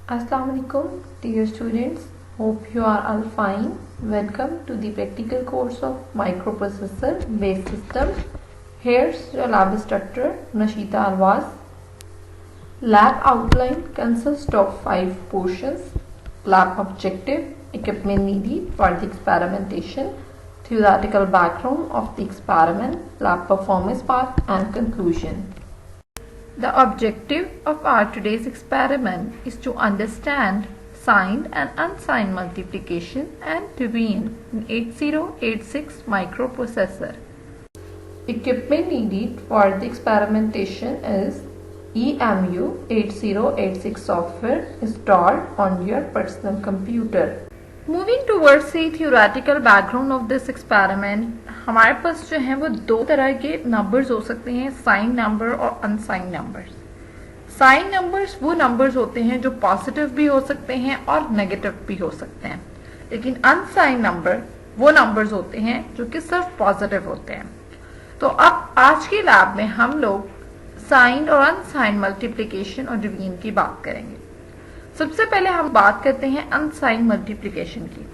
Assalamu alaikum, dear students. Hope you are all fine. Welcome to the practical course of microprocessor based system. Here's your lab instructor Nashita Alwaz. Lab outline consists of 5 portions: lab objective, equipment needed for the experimentation, theoretical background of the experiment, lab performance part, and conclusion. The objective of our today's experiment is to understand signed and unsigned multiplication and division in 8086 microprocessor. Equipment needed for the experimentation is EMU 8086 software installed on your personal computer. Moving towards the theoretical background of this experiment, हमारे पास जो है वो दो तरह के numbers हो सकते हैं, साइन नंबर और अनसाइन नंबर्स। साइन नंबर्स वो नंबर्स होते हैं जो पॉजिटिव भी हो सकते हैं और नेगेटिव भी हो सकते हैं, लेकिन अनसाइन नंबर वो नंबर्स होते हैं जो कि सिर्फ पॉजिटिव होते हैं। तो अब आज की लैब में हम लोग साइन और अनसाइन मल्टीप्लिकेशन और डिवीजन की बात करेंगे। सबसे पहले हम बात करते हैं अनसाइन मल्टीप्लिकेशन की,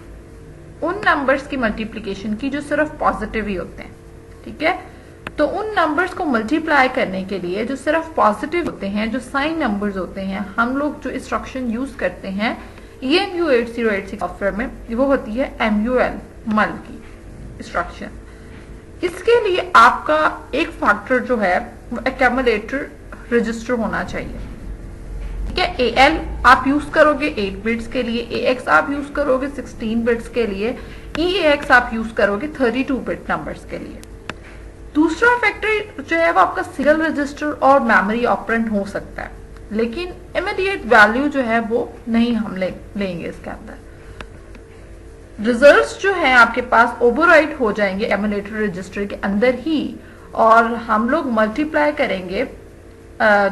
उन नंबर्स की मल्टीप्लिकेशन की जो सिर्फ पॉजिटिव ही होते हैं। ठीक है, तो उन नंबर्स को मल्टीप्लाई करने के लिए जो सिर्फ पॉजिटिव होते हैं, जो साइन नंबर्स होते हैं, हम लोग जो इंस्ट्रक्शन यूज करते हैं EMU 8086 सॉफ्टवेयर में, वो होती है MUL मल की इंस्ट्रक्शन। इसके लिए आपका एक फैक्टर जो है वो एक्यूमुलेटर रजिस्टर होना चाहिए। ठीक है, AL आप यूज करोगे 8 बिट्स के लिए, AX आप यूज करोगे 16 बिट्स के लिए, EAX आप यूज करोगे 32 बिट नंबर्स के लिए। दूसरा फैक्टर जो है वो आपका सीरियल रजिस्टर और मेमोरी ऑपरेंड हो सकता है, लेकिन इमीडिएट वैल्यू जो है वो नहीं हम लेंगे इसके अंदर। रिजल्ट्स जो है आपके पास ओवरराइट हो जाएंगे एमुलेटर रजिस्टर के अंदर ही, और हम लोग मल्टीप्लाई करेंगे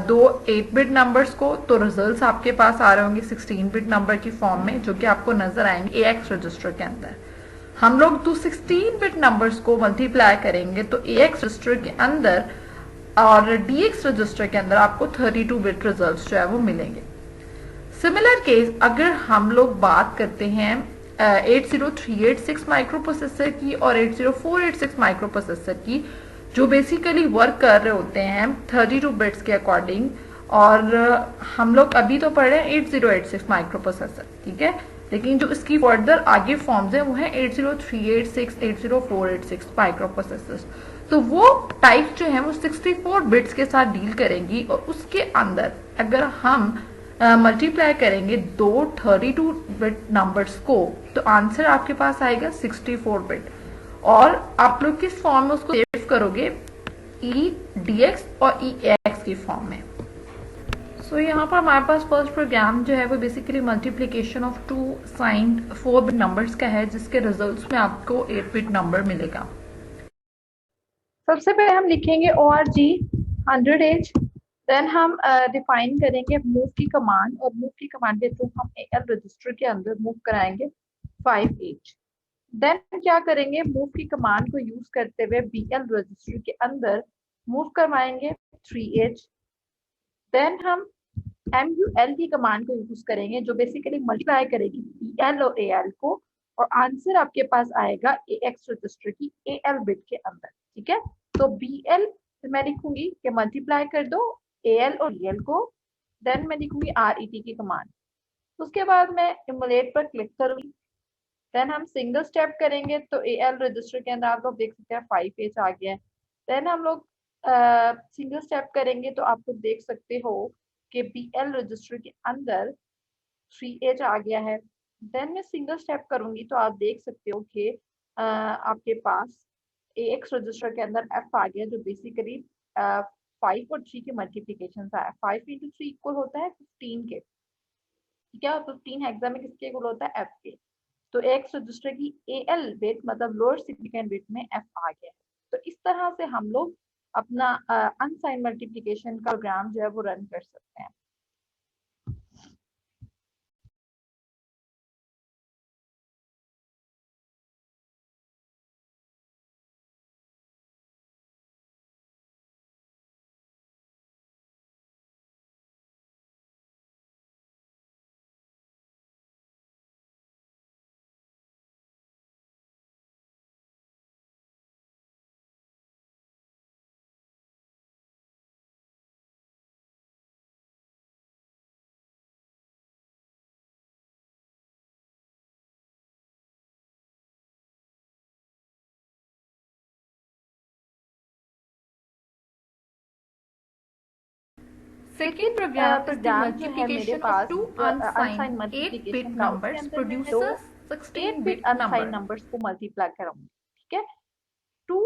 दो 8 बिट नंबर्स को, तो रिजल्ट्स आपके पास आ रहे होंगे 16 बिट नंबर की फॉर्म में, जो कि आपको नजर आएंगे AX रजिस्टर के अंदर। हम लोग तो 16 बिट नंबर्स को मल्टीप्लाई करेंगे तो AX रजिस्टर के अंदर और DX रजिस्टर के अंदर आपको 32 बिट रिजल्ट्स जो है वो मिलेंगे। सिमिलर केस अगर हम लोग बात करते हैं 80386 माइक्रोप्रोसेसर की और 80486 माइक्रोप्रोसेसर की, जो बेसिकली वर्क कर रहे होते हैं 32 बिट्स के अकॉर्डिंग, और हम लोग अभी तो पढ़ रहे हैं 8086 माइक्रोप्रोसेसर। ठीक है, लेकिन जो इसकी फर्दर आगे फॉर्म्स हैं वो है 80386, 80486 माइक्रोप्रोसेसर। तो वो टाइप जो है वो 64 बिट्स के साथ डील करेंगी, और उसके अंदर अगर हम मल्टीप्लाई करेंगे दो 32 बिट नंबर्स को, तो आंसर आपके पास आएगा 64 बिट, और आप लोग किस फॉर्म में उसको सेव करोगे, EDX और EAX की फॉर्म में। सो यहाँ पर हमारे पास फर्स्ट प्रोग्राम जो है वो basically multiplication of 2 signed 4 bit numbers का है, जिसके रिजल्ट्स में आपको 8 बिट नंबर मिलेगा। सबसे पहले हम लिखेंगे ORG 100H, देन हम डिफाइन करेंगे मूव की कमांड, और मूव की कमांड के थ्रू हम AL रजिस्टर के अंदर मूव कराएंगे 5H। देन क्या करेंगे, मूव की कमांड को यूज करते हुए BL रजिस्टर के अंदर मूव करवाएंगे 3H। देन हम MUL की कमांड को यूज करेंगे, जो बेसिकली मल्टीप्लाई करेगी BL और AL को, और आंसर आपके पास आएगा AX रजिस्टर की AL बिट के अंदर। ठीक है, तो BL मैं लिखूंगी कि मल्टीप्लाई कर दो AL और EL को, देन मैं लिखूंगी RET की कमांड। उसके बाद मैं इमुलेट पर क्लिक करूंगी, देन हम सिंगल स्टेप करेंगे तो AL रजिस्टर के अंदर आप लोग देख सकते हैं 5H आ गया है। देन हम लोग सिंगल स्टेप करेंगे तो आप लोग देख सकते हो कि BL रजिस्टर के अंदर 3H आ गया है। देन मैं सिंगल स्टेप करूंगी तो आप देख सकते हो कि आपके पास AX रजिस्टर के अंदर F आ गया, जो बेसिकली 5 और 3 के मल्टीप्लीकेशन है। 5 इंटू 3 इक्वल होता है 15 के। ठीक है, 15 हेक्सा में किसके इक्वल होता है, F के। तो AX रजिस्टर की AL बिट मतलब लोअर सिग्निफिकेंट बिट में F आ गया है। तो इस तरह से हम लोग अपना अनसाइन मल्टीप्लिकेशन का प्रोग्राम जो है वो रन कर सकते हैं। Second program is the multiplication of two अनसाइन unsigned multiplication 8-bit का, numbers उसके अंदर मैं produces 8 16-bit bit अनसाइन number. Numbers को मल्टीप्लाई कराऊंगी, ठीक है। टू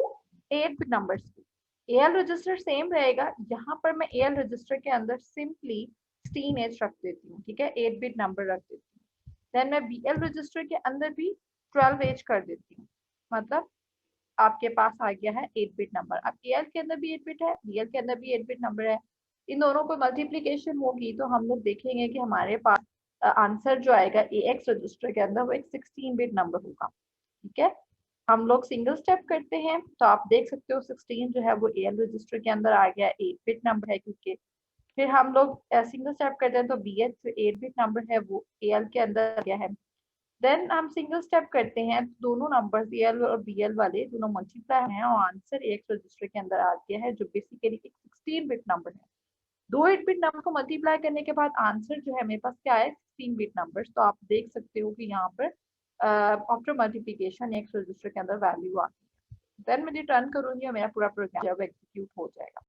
8 बिट नंबर्स को एल रजिस्टर सेम रहेगा, यहाँ पर मैं एल रजिस्टर के अंदर सिंपली 16H रख देती हूँ, ठीक है, 8 बिट नंबर रख देती हूँ। देन मैं बीएल रजिस्टर के अंदर भी 12H कर देती हूँ, मतलब आपके पास आ गया है 8 बिट नंबर। अब एल के अंदर भी 8 बिट है, बीएल के अंदर भी 8 बिट नंबर है। इन दोनों को मल्टीप्लीकेशन होगी तो हम लोग देखेंगे कि हमारे पास आंसर जो आएगा एक्स रजिस्टर के अंदर वो एक 16 बिट नंबर होगा, ठीक है। हम लोग सिंगल स्टेप करते हैं तो आप देख सकते हो 16 जो है वो एल रजिस्टर के अंदर आ गया, 8 बिट नंबर है क्योंकि। फिर हम लोग सिंगल स्टेप करते हैं तो बीएल जो 8 बिट नंबर है वो एल के अंदर आ गया है। देन हम सिंगल स्टेप करते हैं तो दोनों नंबर एल और बीएल वाले दोनों मल्टीप्लाई हैं और आंसर एक्स रजिस्टर के अंदर आ गया है जो बेसिकली एक 16 बिट नंबर है। दो 8 बिट नंबर को मल्टीप्लाई करने के बाद आंसर जो है मेरे पास क्या है 16 बिट नंबर। तो आप देख सकते हो कि यहाँ पर आफ्टर मल्टीप्लिकेशन एक्स रजिस्टर के अंदर वैल्यू आ गई। देन मैं रिटर्न करूंगी और मेरा पूरा प्रोग्राम जब एग्जीक्यूट हो जाएगा।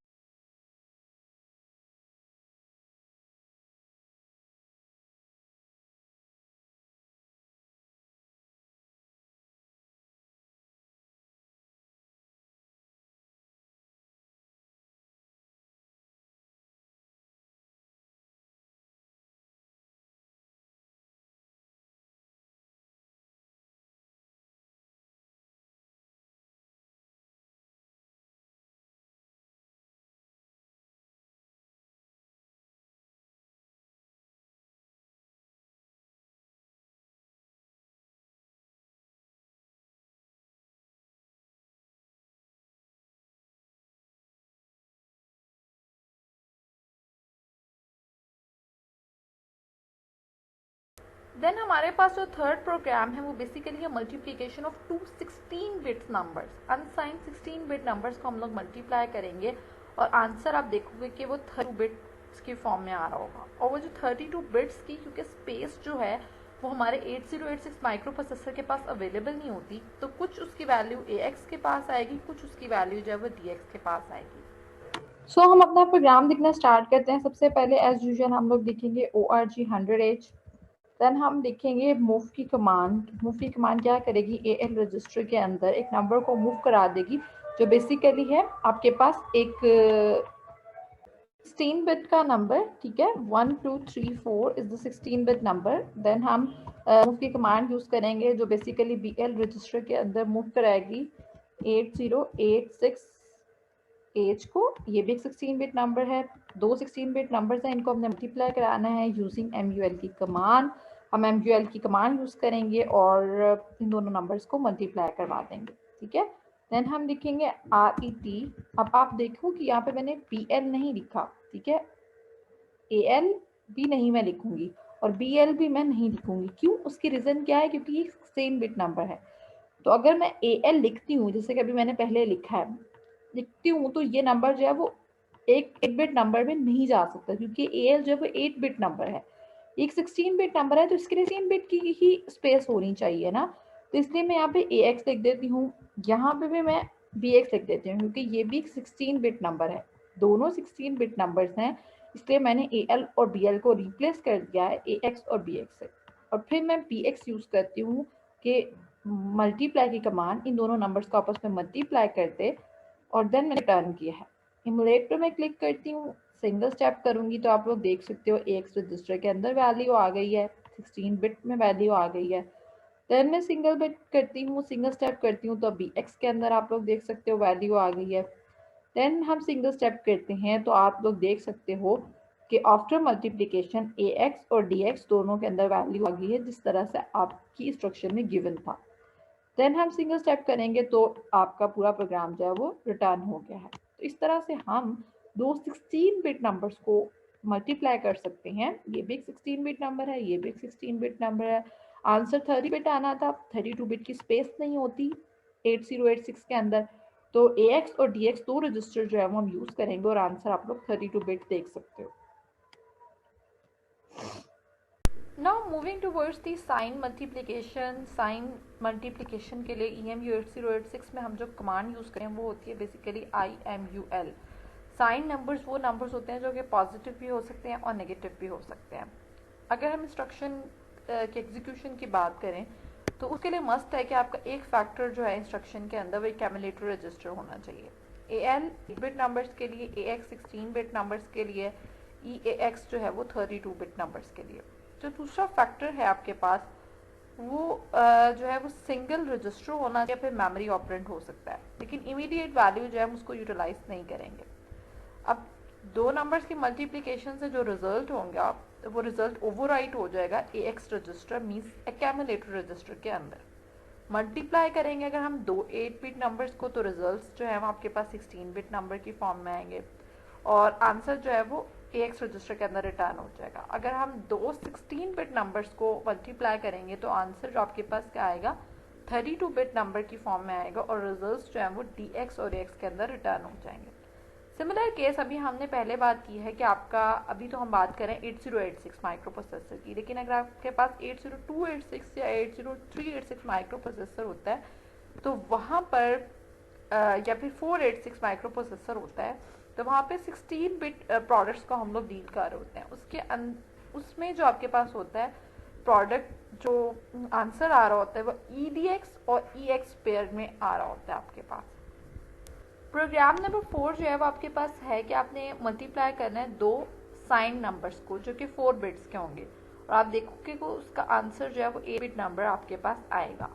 देन हमारे पास जो थर्ड प्रोग्राम है वो बेसिकली है multiplication of two 16 bits numbers. Unsigned 16 bit numbers को हम लोग मल्टीप्लाई करेंगे और आंसर आप देखोगे कि वो 32 बिट्स की फॉर्म में आ रहा होगा। और वो जो 32 बिट्स की क्योंकि स्पेस जो है वो हमारे 8086 माइक्रो प्रोसेसर के पास अवेलेबल नहीं होती, तो कुछ उसकी वैल्यू AX के पास आएगी, कुछ उसकी वैल्यू जो है वो DX के पास आएगी। सो हम अपना प्रोग्राम लिखना स्टार्ट करते हैं। सबसे पहले एज यूजुअल हम लोग लिखेंगे ORG 100H। देन हम लिखेंगे मूव की कमांड। मूव की कमांड क्या करेगी, AL रजिस्टर के अंदर एक नंबर को मूव करा देगी जो बेसिकली है आपके पास एक 16 बिट का नंबर, ठीक है। 1 2 3 4 is the 16 bit number. Then हम मूव की कमांड यूज करेंगे जो बेसिकली BL रजिस्टर के अंदर मूव कराएगी 8086 एज को। ये भी एक 16 बिट नंबर है। दो 16 बिट नंबर्स हैं, इनको हमने मल्टीप्लाई कराना है यूजिंग MUL की कमांड। हम MUL की कमांड यूज करेंगे और इन दोनों नंबर्स को मल्टीप्लाई करवा देंगे, ठीक है। देन हम लिखेंगे RET। अब आप देखो कि यहाँ पे मैंने PL नहीं लिखा, ठीक है। AL भी नहीं मैं लिखूंगी और BL भी मैं नहीं लिखूंगी। क्यों? उसकी रीजन क्या है, क्योंकि ये 16 बिट नंबर है। तो अगर मैं AL लिखती हूँ जैसे कि अभी मैंने पहले लिखा है, लिखती हूँ तो ये नंबर जो है वो एक 8 बिट नंबर में नहीं जा सकता क्योंकि AL जो है वो 8 बिट नंबर है। एक 16 बिट नंबर है तो इसके लिए 16 बिट की ही स्पेस होनी चाहिए ना। तो इसलिए मैं यहाँ पे AX लिख देती हूँ, यहाँ पे भी मैं BX लिख देती हूँ क्योंकि ये भी एक 16 बिट नंबर है। दोनों 16 बिट नंबर्स हैं, इसलिए मैंने AL और BL को रिप्लेस कर दिया है AX और BX से। और फिर मैं PX यूज करती हूँ कि मल्टीप्लाई की कमांड इन दोनों नंबर्स को आपस में मल्टीप्लाई करते और देन मैंने टर्न किया है। इमुलेट पर मैं क्लिक करती हूँ, सिंगल स्टेप करूंगी तो आप लोग देख सकते हो AX रजिस्टर के अंदर वैल्यू आ गई है, 16 बिट में वैल्यू आ गई है। देन मैं सिंगल बिट करती हूँ, सिंगल स्टेप करती हूँ तो BX के अंदर आप लोग देख सकते हो वैल्यू आ गई है। देन हम सिंगल स्टेप करते हैं तो आप लोग देख सकते हो कि आफ्टर मल्टीप्लिकेशन AX और DX दोनों के अंदर वैल्यू आ गई है जिस तरह से आपकी इंस्ट्रक्शन में गिवन था। देन हम सिंगल स्टेप करेंगे तो आपका पूरा प्रोग्राम जो है वो रिटर्न हो गया है। तो इस तरह से हम दो 16 बिट नंबर्स को मल्टीप्लाई कर सकते हैं। ये भी एक 16 बिट नंबर है, ये भी एक 16 बिट नंबर है। आंसर 30 बिट आना था, 32 बिट की स्पेस नहीं होती 8086 के अंदर, तो AX और DX दो रजिस्टर जो है वो हम यूज करेंगे और आंसर आप लोग 32 बिट देख सकते हो। Now moving towards the sign multiplication। sign multiplication के लिए EMU 8086 में हम जो कमांड यूज करें वो होती है बेसिकली IMUL। साइन नंबर्स वो नंबर्स होते हैं जो कि पॉजिटिव भी हो सकते हैं और नेगेटिव भी हो सकते हैं। अगर हम इंस्ट्रक्शन के एग्जीक्यूशन की बात करें तो उसके लिए मस्ट है कि आपका एक फैक्टर जो है इंस्ट्रक्शन के अंदर वो एक कैलकुलेटर रजिस्टर होना चाहिए। AL 8 बिट नंबर्स के लिए, AX 16 बिट नंबर्स के लिए, EAX जो है वो 32 बिट नंबर्स के लिए। जो दूसरा फैक्टर है आपके पास वो जो है वो सिंगल रजिस्टर होना या फिर मेमोरी ऑपरेंड हो सकता है, लेकिन इमीडिएट वैल्यू जो है हम उसको यूटिलाइज नहीं करेंगे। अब दो नंबर्स की मल्टीप्लिकेशन से जो रिजल्ट होंगे वो रिजल्ट ओवरराइट हो जाएगा AX register means accumulator register के अंदर। मल्टीप्लाई करेंगे अगर हम दो 8 बिट नंबर्स को तो रिजल्ट्स जो है वो आपके पास 16 बिट नंबर की फॉर्म में आएंगे और आंसर जो है वो AX रजिस्टर के अंदर रिटर्न हो जाएगा। अगर हम दो 16 बिट नंबर्स को मल्टीप्लाई करेंगे तो आंसर जो आपके पास क्या आएगा 32 बिट नंबर की फॉर्म में आएगा और रिजल्ट्स जो है वो DX और AX के अंदर रिटर्न हो जाएंगे। सिमिलर केस अभी हमने पहले बात की है कि आपका अभी तो हम बात करें 8086 माइक्रो प्रोसेसर की, लेकिन अगर आपके पास 80286 या 80386 माइक्रो प्रोसेसर होता है तो वहाँ पर या फिर 486 माइक्रो प्रोसेसर होता है तो वहाँ पे 16 बिट प्रोडक्ट्स को हम लोग डील कर रहे होते हैं। उसमें जो आपके पास होता है प्रोडक्ट जो आंसर आ रहा होता है वो EDX और EX पेयर में आ रहा होता है आपके पास। प्रोग्राम नंबर 4 जो है वो आपके पास है कि आपने मल्टीप्लाई करना है दो साइन नंबर्स को जो कि 4 बिट्स के होंगे और आप देखोगे कि उसका आंसर जो है वो 8 बिट नंबर आपके पास आएगा।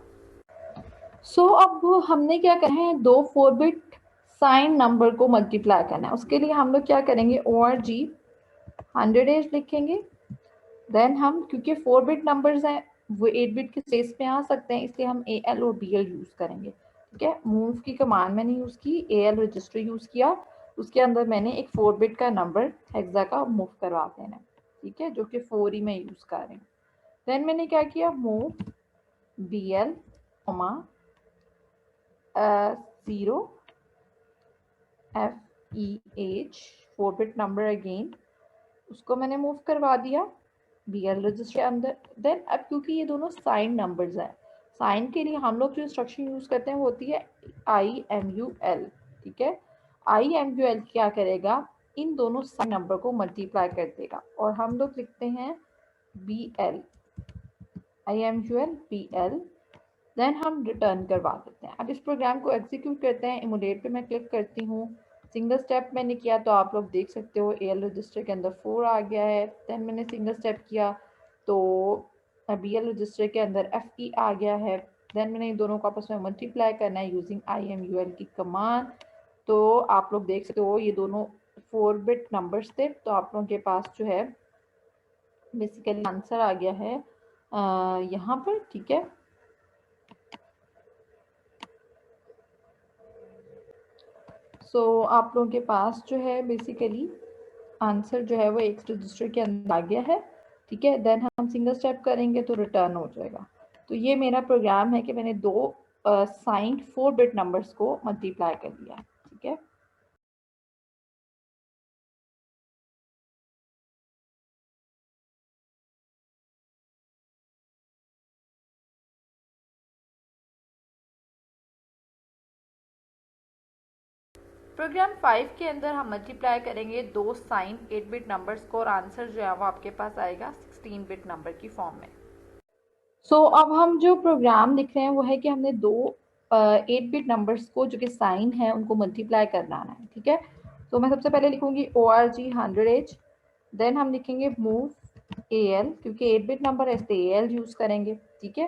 अब हमने क्या करना है, दो 4 बिट साइन नंबर को मल्टीप्लाई करना है। उसके लिए हम लोग क्या करेंगे, ORG 100H लिखेंगे। देन हम क्योंकि 4 बिट नंबर्स हैं वो 8 बिट के स्पेस में आ सकते हैं, इसलिए हम AL और BL यूज करेंगे। ठीक है, मूव की कमांड मैंने यूज की, AL रजिस्टर यूज किया, उसके अंदर मैंने एक 4 बिट का नंबर हेक्सा का मूव करवा देना है। ठीक है, जो कि 4 ही मैं यूज कर रही हूँ। देन मैंने क्या किया, move BL 0 FEH 4 bit number again, उसको मैंने मूव करवा दिया BL रजिस्टर के अंदर। देन अब क्योंकि ये दोनों साइन नंबर्स हैं, साइन के लिए हम लोग जो इंस्ट्रक्शन यूज करते हैं वो होती है IMUL। ठीक है, IMUL क्या करेगा, इन दोनों साइन नंबर को मल्टीप्लाई कर देगा और हम लोग लिखते हैं BL IMUL BL। देन हम रिटर्न करवा देते हैं। अब इस प्रोग्राम को एग्जीक्यूट करते हैं। इमुलेट पे मैं क्लिक करती हूँ, सिंगल स्टेप मैंने किया तो आप लोग देख सकते हो AL रजिस्टर के अंदर 4 आ गया है। देन मैंने सिंगल स्टेप किया तो BL रजिस्टर के अंदर FE आ गया है। देन मैंने इन दोनों को आपस में मल्टीप्लाई करना है यूजिंग IMUL की कमांड। तो आप लोग देख सकते हो ये दोनों 4 बिट नंबर्स थे, तो आप लोगों के पास जो है बेसिकली आंसर आ गया है यहाँ पर। ठीक है, आप लोगों के पास जो है बेसिकली आंसर जो है वो X रजिस्टर के अंदर आ गया है। ठीक है, देन हम सिंगल स्टेप करेंगे तो रिटर्न हो जाएगा। तो ये मेरा प्रोग्राम है कि मैंने दो साइंड 4 बिट नंबर्स को मल्टीप्लाई कर दिया। ठीक है, प्रोग्राम 5 के अंदर हम मल्टीप्लाई करेंगे दो साइन 8 बिट नंबर्स को और आंसर जो है वो आपके पास आएगा 16 बिट नंबर की फॉर्म में। अब हम जो प्रोग्राम लिख रहे हैं वो है कि हमने दो 8 बिट नंबर्स को जो कि साइन है उनको मल्टीप्लाई करना है। ठीक है, तो मैं सबसे पहले लिखूंगी ORG 100H। देन हम लिखेंगे मूव AL, क्योंकि 8 बिट नंबर है इसलिए AL यूज करेंगे। ठीक है,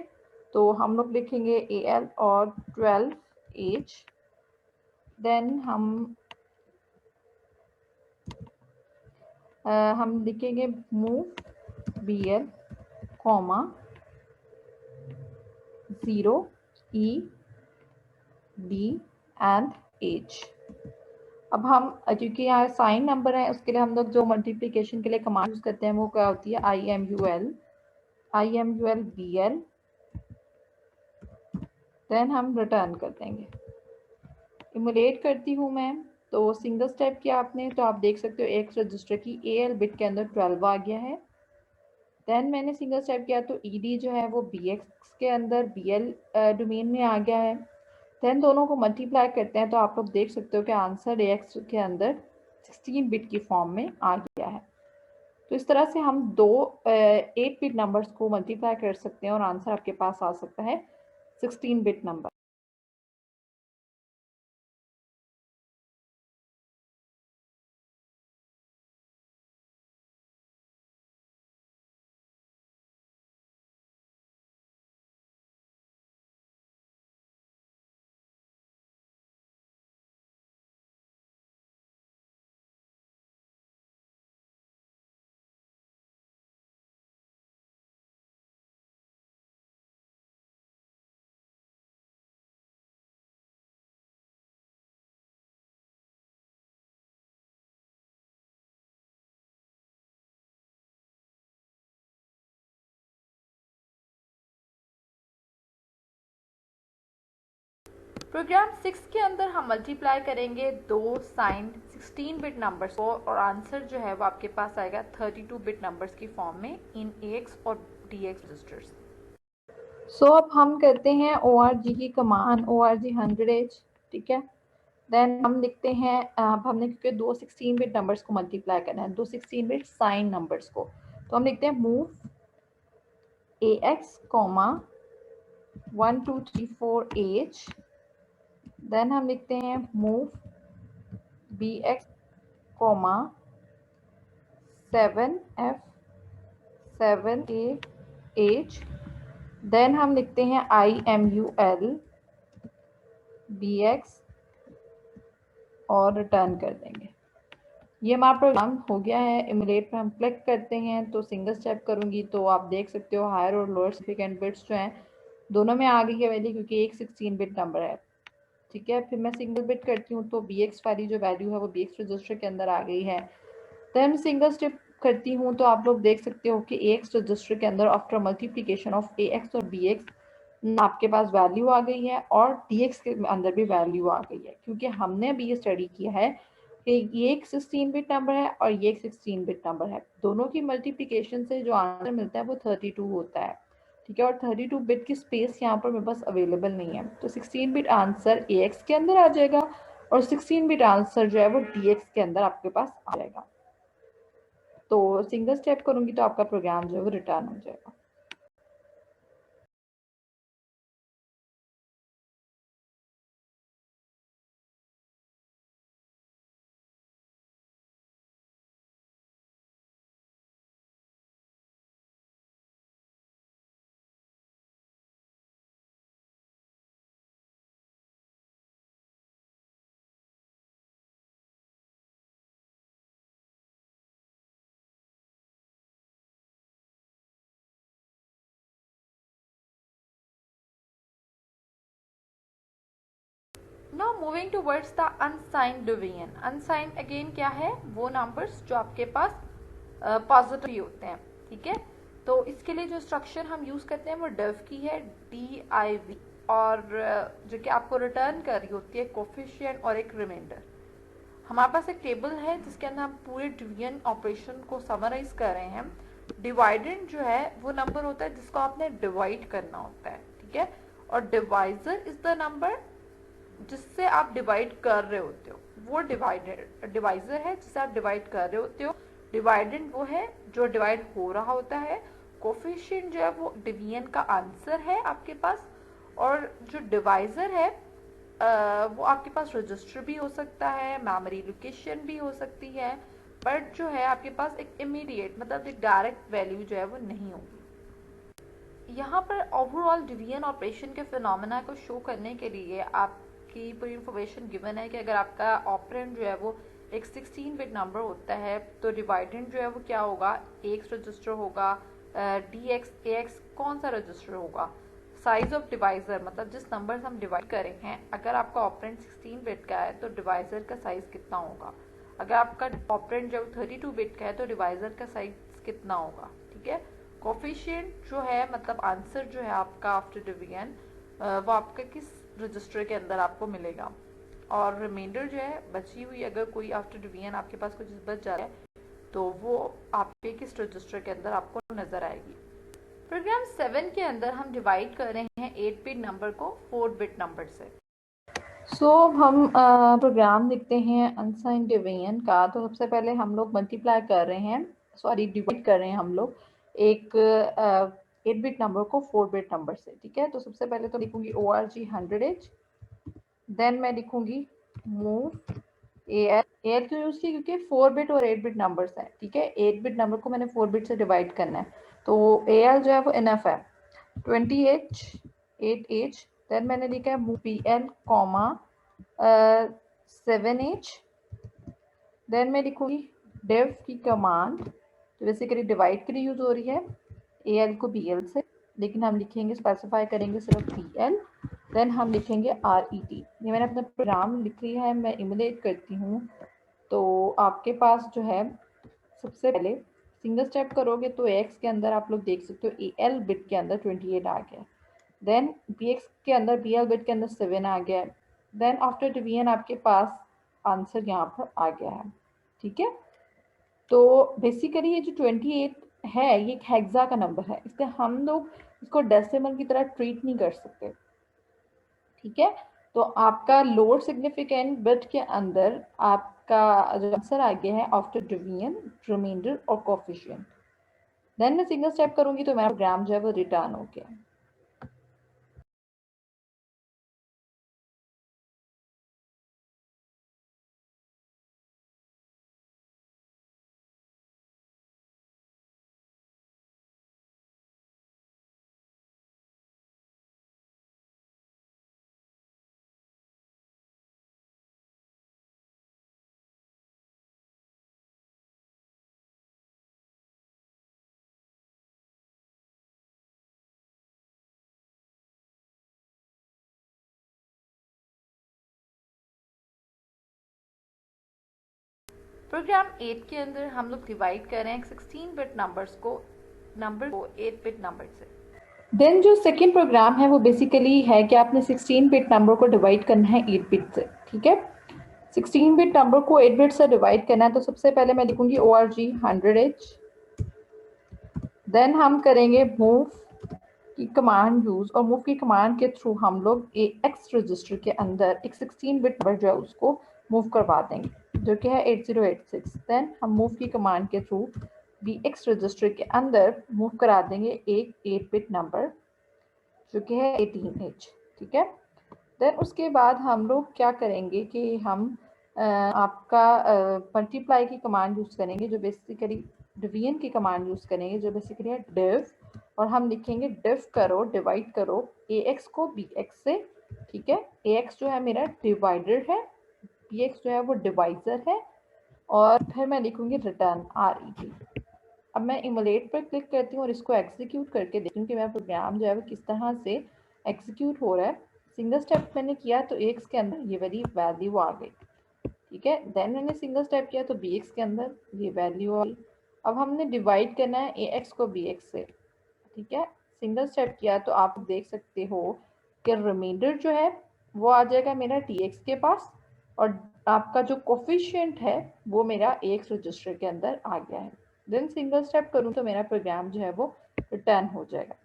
तो हम लोग लिखेंगे AL और 12H। देन हम लिखेंगे move BL 0 E D and H। अब हम क्योंकि यहाँ साइन नंबर है उसके लिए हम लोग जो मल्टीप्लिकेशन के लिए कमांड यूज करते हैं वो क्या होती है IMUL BL। देन हम रिटर्न कर देंगे। इमुलेट करती हूँ मैं, तो सिंगल स्टेप किया आपने तो आप देख सकते हो X रजिस्टर की AL बिट के अंदर 12 आ गया है। देन मैंने सिंगल स्टेप किया तो ED जो है वो BX के अंदर BL डोमेन में आ गया है। देन दोनों को मल्टीप्लाई करते हैं तो आप लोग देख सकते हो कि आंसर AX के अंदर 16 बिट की फॉर्म में आ गया है। तो इस तरह से हम दो 8 बिट नंबर्स को मल्टीप्लाई कर सकते हैं और आंसर आपके पास आ सकता है 16 बिट नंबर। प्रोग्राम 6 के अंदर हम मल्टीप्लाई करेंगे दो साइन 16 बिट नंबर्स को और आंसर जो है वो आपके पास आएगा 32 बिट नंबर्स की फॉर्म में इन AX और DX रजिस्टर्स। सो अब हम करते हैं ORG की कमांड ORG 100H, ठीक है। देन हम लिखते हैं अब हमने क्योंकि दो 16 बिट नंबर्स को मल्टीप्लाई करना है, दो 16 बिट साइन नंबर्स को, तो हम लिखते हैं मूव AX, 1 2 3 4 H। देन हम लिखते हैं move BX, 7F 7AH। Then हम लिखते हैं IMUL BX और रिटर्न कर देंगे। ये हमारा प्रोग्राम हो गया है। इमुलेट पर हम क्लिक करते हैं तो सिंगल स्टेप करूंगी तो आप देख सकते हो हायर और लोअर सिग्निफिकेंट बिट्स जो हैं दोनों में आ गई है वैल्यू, क्योंकि एक 16 बिट नंबर है, ठीक है। फिर मैं सिंगल बिट करती हूँ तो BX वाली जो वैल्यू है वो BX रजिस्टर के अंदर आ गई है। देन सिंगल स्टेप करती हूँ तो आप लोग देख सकते हो कि AX रजिस्टर के अंदर आफ्टर मल्टीप्लिकेशन ऑफ AX और BX आपके पास वैल्यू आ गई है और DX के अंदर भी वैल्यू आ गई है, क्योंकि हमने अभी ये स्टडी किया है कि ये एक 16 बिट नंबर है और ये एक 16 बिट नंबर है। दोनों की मल्टीप्लिकेशन से जो आंसर मिलता है वो 32 होता है, ठीक है। और 32 बिट की स्पेस यहाँ पर मेरे पास अवेलेबल नहीं है, तो 16 बिट आंसर AX के अंदर आ जाएगा और 16 बिट आंसर जो है वो DX के अंदर आपके पास आ जाएगा। तो सिंगल स्टेप करूंगी तो आपका प्रोग्राम जो है वो रिटर्न हो जाएगा। Now moving towards the unsigned division. Unsigned again क्या है, वो नंबर्स जो आपके पास पॉजिटिव होते हैं, ठीक है। तो इसके लिए जो स्ट्रक्चर हम यूज करते हैं वो डिव की है, DIV, और जो कि आपको रिटर्न कर रही होती है कोफिशिएंट और एक रिमाइंडर। हमारे पास एक टेबल है जिसके अंदर हम पूरे डिवीजन ऑपरेशन को समराइज कर रहे हैं। डिवाइडेंड जो है वो नंबर होता है जिसको आपने डिवाइड करना होता है, ठीक है। और डिवाइजर इज द नंबर जिससे आप डिवाइड कर रहे होते हो, वो डिवाइजर है जिसे आप डिवाइड कर रहे होते हो। डिवाइडेंड वो है जो डिवाइड हो रहा होता है। कोफिशिएंट जो है वो डिवीजन का आंसर है आपके पास। और जो डिवाइजर है वो आपके पास रजिस्टर भी हो सकता है, मेमोरी लोकेशन भी हो सकती है, बट जो है आपके पास एक इमीडिएट मतलब एक डायरेक्ट वैल्यू जो है वो नहीं होगी। यहाँ पर ओवरऑल डिवीजन ऑपरेशन के फिनोमेना को शो करने के लिए आपकी पूरी इंफॉर्मेशन गिवन है कि अगर आपका ऑपरेंड जो है वो एक 16 बिट नंबर होता है तो डिवाइडेंड जो है वो क्या होगा, AX रजिस्टर होगा, DX AX कौन सा रजिस्टर होगा। साइज ऑफ डिवाइजर मतलब जिस नंबर से हम डिवाइड कर रहे हैं, अगर आपका ऑपरेंड 16 बिट का है तो डिवाइजर का साइज कितना होगा। अगर आपका ऑपरेंड जो 32 बिट का है तो डिवाइजर का साइज कितना होगा, ठीक है। कोफिशिएंट जो है मतलब आंसर जो है आपका आफ्टर डिवीजन वो आपका किस रजिस्टर के अंदर आपको मिलेगा। और रिमाइंडर जो है बची हुई अगर कोई आफ्टर डिवीजन आपके पास कुछ बच जाता है तो वो आपके किस रजिस्टर के अंदर आपको नजर आएगी। प्रोग्राम 7 के अंदर हम डिवाइड कर रहे हैं 8 बिट नंबर को 4 बिट नंबर से। सो हम प्रोग्राम देखते हैं अनसाइंड डिवीजन का। तो सबसे पहले हम लोग मल्टीप्लाई कर रहे हैं, सॉरी डिवाइड कर रहे हैं हम लोग एक 8 बिट नंबर को 4 बिट नंबर से। ठीक है, तो सबसे पहले तो लिखूंगी ORG 100H, देन मैं लिखूंगी मूव AL क्यों यूज की, क्योंकि 4 बिट और 8 बिट नंबर्स हैं। ठीक है, 8 बिट नंबर को मैंने 4 बिट से डिवाइड करना है, तो AL जो है वो इनफ है। 20H 8H, देन मैंने लिखा है move PL comma 7H, then मैं लिखूंगी डिव की कमांड, तो बेसिकली डिवाइड के लिए यूज हो रही है AL को BL से, लेकिन हम लिखेंगे स्पेसिफाई करेंगे सिर्फ PL, देन हम लिखेंगे RET। ये मैंने अपना प्रोग्राम लिख लिया है, मैं इमुलेट करती हूँ। तो आपके पास जो है सबसे पहले सिंगल स्टेप करोगे तो AX के अंदर आप लोग देख सकते हो AL बिट के अंदर 28 आ गया, देन BX के अंदर BL बिट के अंदर 7 आ गया, देन आफ्टर डिवीजन आपके पास आंसर यहाँ पर आ गया है। ठीक है, तो बेसिकली ये जो 28 है ये एक हेक्सा का नंबर है, इसलिए हम लोग इसको डेसिमल की तरह ट्रीट नहीं कर सकते। ठीक है, तो आपका लोअर सिग्निफिकेंट बिट के अंदर आपका जो आंसर आ गया है आफ्टर डिवीजन, रिमाइंडर और कोफिशिएंट, देन मैं सिंगल स्टेप करूंगी तो मेरा प्रोग्राम जो है वो रिटर्न हो गया। प्रोग्राम 8 के अंदर हम लोग डिवाइड कर रहे हैं 16 बिट नंबर को 8 बिट नंबर से। देन जो सेकेंड प्रोग्राम है वो बेसिकली है कि आपने 16 बिट नंबर को डिवाइड करना है 8 बिट से। ठीक है, 16 बिट नंबर को 8 बिट से डिवाइड करना है, तो सबसे पहले मैं लिखूंगी ORG 100H, देन हम करेंगे मूव की कमांड यूज, और मूव की कमांड के थ्रू हम लोग AX रजिस्टर के अंदर एक 16 बिट नंबर जो है उसको मूव करवा देंगे जो कि है 8086। देन हम मूव की कमांड के थ्रू BX रजिस्टर के अंदर मूव करा देंगे एक 8 बिट नंबर जो कि है 18H। ठीक है, देन उसके बाद हम लोग क्या करेंगे कि हम आपका मल्टीप्लाई की कमांड यूज करेंगे जो बेसिकली डिवीजन की कमांड यूज करेंगे जो बेसिकली है डिव, और हम लिखेंगे डिव करो डिवाइड करो AX को BX से। ठीक है, AX जो है मेरा डिवाइडर है, BX जो है वो डिवाइजर है, और फिर मैं लिखूंगी रिटर्न RET। अब मैं इमुलेट पर क्लिक करती हूँ और इसको एग्जीक्यूट करके देखती हूँ कि मेरा प्रोग्राम जो है वो किस तरह से एग्जीक्यूट हो रहा है। सिंगल स्टेप मैंने किया तो AX के अंदर ये वाली वैल्यू आ गई। ठीक है, देन मैंने सिंगल स्टेप किया तो BX के अंदर ये वैल्यू आई। अब हमने डिवाइड करना है AX को BX से। ठीक है, सिंगल स्टेप किया तो आप देख सकते हो कि रिमाइंडर जो है वो आ जाएगा मेरा TX के पास, और आपका जो कोफिशिएंट है वो मेरा AX रजिस्टर के अंदर आ गया है। देन सिंगल स्टेप करूँ तो मेरा प्रोग्राम जो है वो रिटर्न हो जाएगा।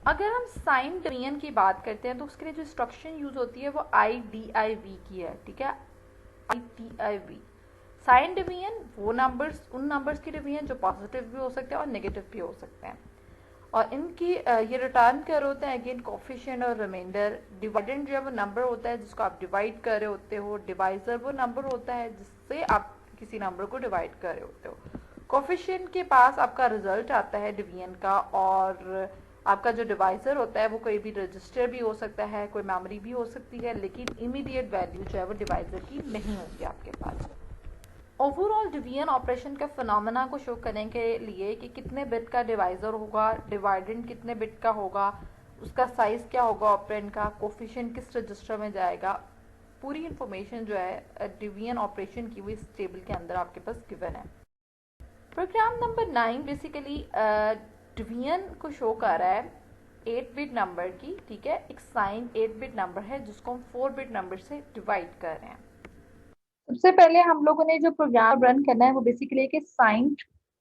अगर हम साइन डिवीजन की बात करते हैं तो उसके लिए जो इंस्ट्रक्शन यूज होती है वो IDIV की है। ठीक है, IDIV साइन डिवीजन वो नंबर्स, उन नंबर्स की डिवीजन जो पॉजिटिव भी हो सकते हैं और नेगेटिव भी हो सकते हैं, और इनकी ये रिटर्न कर होते हैं अगेन कोफिशिएंट और रिमाइंडर। डिवाइडेंड जो है वो नंबर होता है जिसको आप डिवाइड कर रहे होते हो, डिवाइजर वो नंबर होता है जिससे आप किसी नंबर को डिवाइड कर रहे होते हो। कोफिशिएंट के पास आपका रिजल्ट आता है डिवीजन का, और आपका जो डिवाइजर होता है वो कोई भी रजिस्टर भी हो सकता है, कोई मेमोरी भी हो सकती है, लेकिन इमीडिएट वैल्यू जो है वो डिवाइजर की नहीं होगी आपके पास। ओवरऑल डिवीजन ऑपरेशन के फिनोमेना को शो करने के लिए कि कितने बिट का डिवाइजर होगा, डिवाइडेंड कितने बिट का होगा, उसका साइज क्या होगा ऑपरेंड का, कोफिशिएंट किस रजिस्टर में जाएगा, पूरी इंफॉर्मेशन जो है डिवीजन ऑपरेशन की हुई इस टेबल के अंदर आपके पास गिवन है। प्रोग्राम नंबर 9 बेसिकली डिवीजन को शो कर रहा है 8 बिट नंबर की, ठीक है। एक साइन 8 बिट नंबर है जिसको हम 4 बिट नंबर से डिवाइड कर रहे हैं। सबसे पहले हम लोगों ने जो प्रोग्राम रन करना है वो बेसिकली एक साइन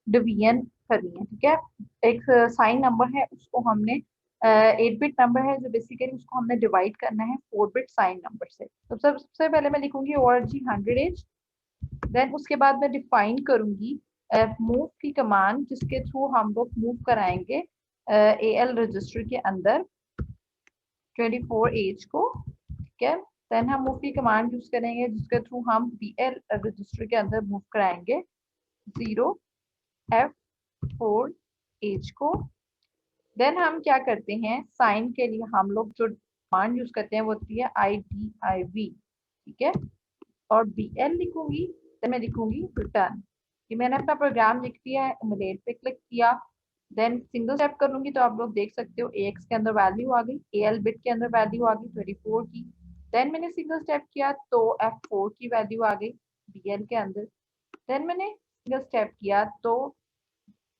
डिवीजन करनी है, ठीक है। एक साइन नंबर है उसको हमने 8 बिट नंबर है जो बेसिकली उसको हमने डिवाइड करना है 4 बिट साइन नंबर से। तो सबसे पहले मैं लिखूंगी ORG 100H, देन उसके बाद मैं डिफाइन करूंगी मूव की कमांड जिसके थ्रू हम लोग मूव कराएंगे AL रजिस्टर के अंदर 24H को, ठीक है। देन हम मूव की कमांड यूज करेंगे जिसके थ्रू हम BL रजिस्टर के अंदर मूव कराएंगे 0F4H को। देन हम क्या करते हैं, साइन के लिए हम लोग जो कमांड यूज करते हैं वो होती है IDIV, ठीक है। और BL लिखूंगी, तो मैं लिखूंगी रिटर्न। कि मैंने अपना प्रोग्राम लिख दिया है, एमुलेट पे क्लिक किया, देन सिंगल स्टेप करूंगी तो आप लोग देख सकते हो AX के अंदर वैल्यू आ गई, AL बिट के अंदर वैल्यू आ गई 24 की। देन मैंने सिंगल स्टेप किया तो F4 की वैल्यू आ गई BL के अंदर। देन मैंने सिंगल स्टेप किया तो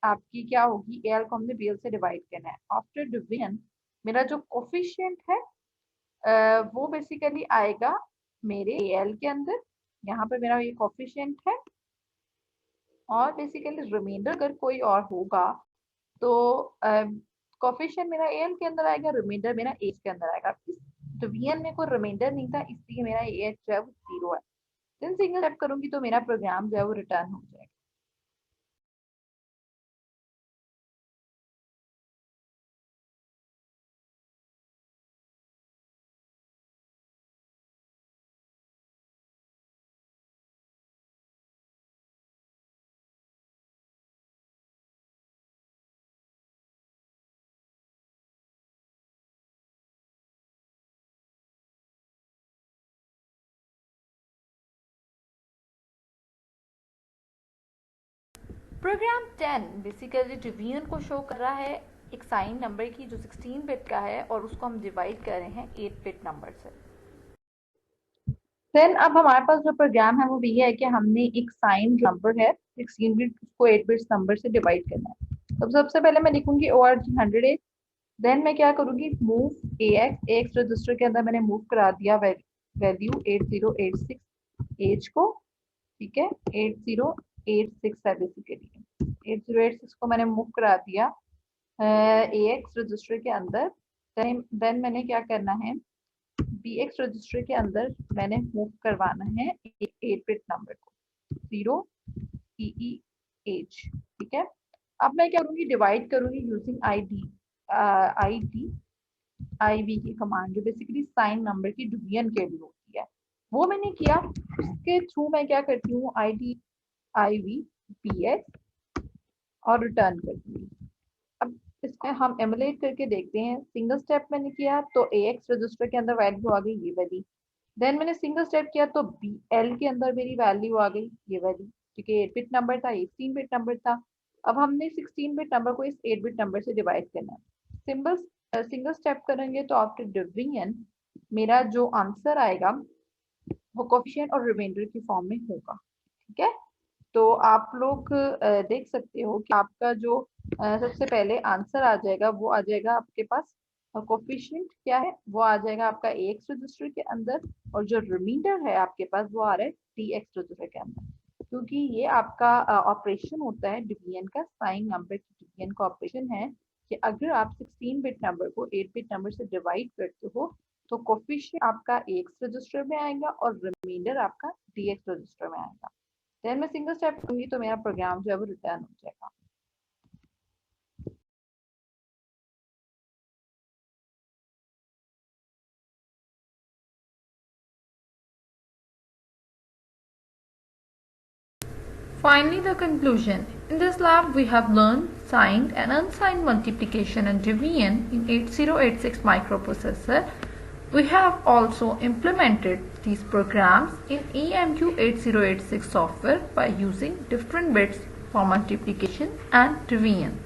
आपकी क्या होगी, AL को हमने BL से डिवाइड करना है। आफ्टर डिवीजन मेरा जो कोफिशिएंट है वो बेसिकली आएगा मेरे AL के अंदर, यहाँ पे मेरा ये कोफिशिएंट है। और बेसिकली रिमाइंडर अगर कोई और होगा तो कोफिशिएंट मेरा AL के अंदर आएगा, रिमाइंडर मेरा एज के अंदर आएगा। इस डिवीजन में कोई रिमाइंडर नहीं था इसलिए मेरा एज जो है वो 0 है। देन सिंगल स्टेप करूंगी तो मेरा प्रोग्राम जो है वो रिटर्न हो जाएगा। प्रोग्राम 10 बेसिकली डिवीजन को शो कर रहा है एक साइन नंबर की जो 16 बिट का है और उसको हम डिवाइड कर रहे हैं 8 बिट नंबर से। देन अब हमारे पास जो प्रोग्राम है वो भी है कि हमने एक साइन नंबर है 16 बिट उसको 8 बिट नंबर से डिवाइड करना है। तो सबसे पहले मैं लिखूंगी ORG 100H, देन मैं क्या करूंगी मूव AX रजिस्टर के अंदर मैंने मूव करा दिया वैल्यू 8086H को, ठीक है। 8086 है बेसिकली, 8086 को मैंने मूव करा दिया AX रजिस्टर के अंदर। देन मैंने क्या करना है, BX रजिस्टर के अंदर मैंने मूव करवाना है 8 बिट नंबर को 0EEH, ठीक है। अब मैं क्या करूंगी, डिवाइड करूंगी यूजिंग IDIV की कमांड जो बेसिकली साइन नंबर की डिवीजन के लिए होती है, वो मैंने किया। उसके थ्रू मैं क्या करती हूँ IDIV BX और रिटर्न कर दूंगी। अब इसमें हम एमुलेट करके देखते हैं। सिंगल स्टेप मैंने किया तो AX रजिस्टर के अंदर वैल्यू आ गई ये वाली। देन मैंने सिंगल स्टेप किया तो BL के अंदर मेरी वैल्यू आ गई ये वाली, क्योंकि 8 बिट नंबर था, 18 बिट नंबर था। अब हमने 16 बिट नंबर को इस 8 बिट नंबर से डिवाइड करना है। सिंगल स्टेप करेंगे तो आफ्टर डिवीजन मेरा जो आंसर आएगा वो कोफिशिएंट और रिमाइंडर की फॉर्म में होगा, ठीक है। तो आप लोग देख सकते हो कि आपका जो सबसे पहले आंसर आ जाएगा वो आ जाएगा आपके पास कोफिशिएंट क्या है वो आ जाएगा आपका AX रजिस्टर के अंदर, और जो रिमाइंडर है आपके पास वो आ रहा है DX रजिस्टर के अंदर। क्योंकि ये आपका ऑपरेशन होता है डिवीजन का, साइन नंबर की डिवीजन का ऑपरेशन है कि अगर आप 16 बिट नंबर को 8 बिट नंबर से डिवाइड करते हो तो कोफिशिएंट आपका AX रजिस्टर में आएगा और रिमाइंडर आपका DX रजिस्टर में आएगा। देन मैं सिंगल स्टेप करूंगी तो मेरा प्रोग्राम जो है वो रिटर्न हो जाएगा। Finally, the conclusion. In this lab, we have learned signed and unsigned multiplication and division in 8086 microprocessor. We have also implemented these programs in EMU 8086 software by using different bits for multiplication and division.